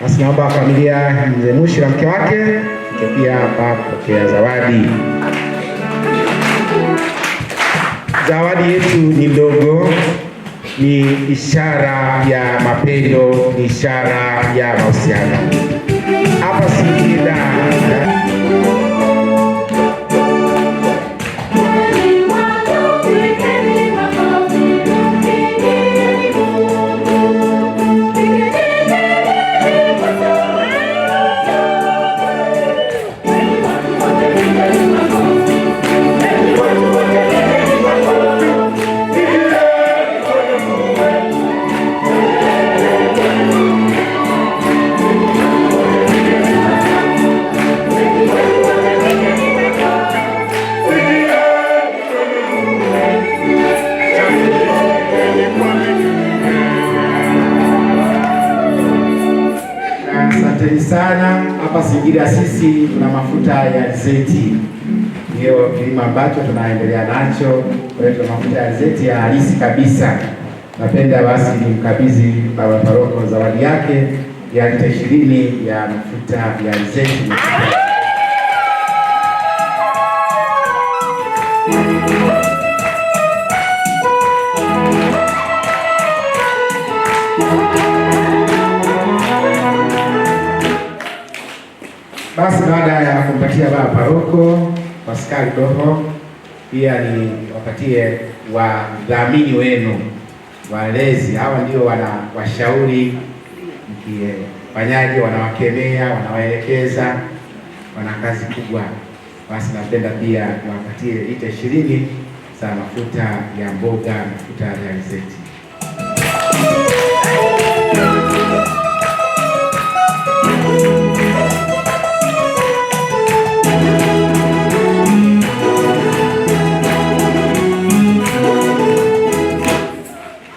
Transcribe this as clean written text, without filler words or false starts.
Basi naomba familia Mzee Mushi na mke wake pia hapa kupokea zawadi. Zawadi yetu ni ndogo, ni ishara ya mapendo, ni ishara ya mahusiano. Hapa Singida sana. Hapa Singida sisi tuna mafuta ya alizeti, ndio kilimo ambacho tunaendelea nacho. Kwa hiyo tuna mafuta ya alizeti ya halisi kabisa. Napenda basi nimkabidhi baba paroko zawadi yake ya lita 20 ya mafuta ya alizeti. Basi baada ya kumpatia baba paroko Pascal Doho, pia ni wapatie wadhamini wenu walezi. Hawa ndio wanawashauri mkifanyaje, wanawakemea, wanawaelekeza, wana kazi kubwa. Basi napenda pia wapatie lita 20 za mafuta ya mboga, mafuta ya alizeti.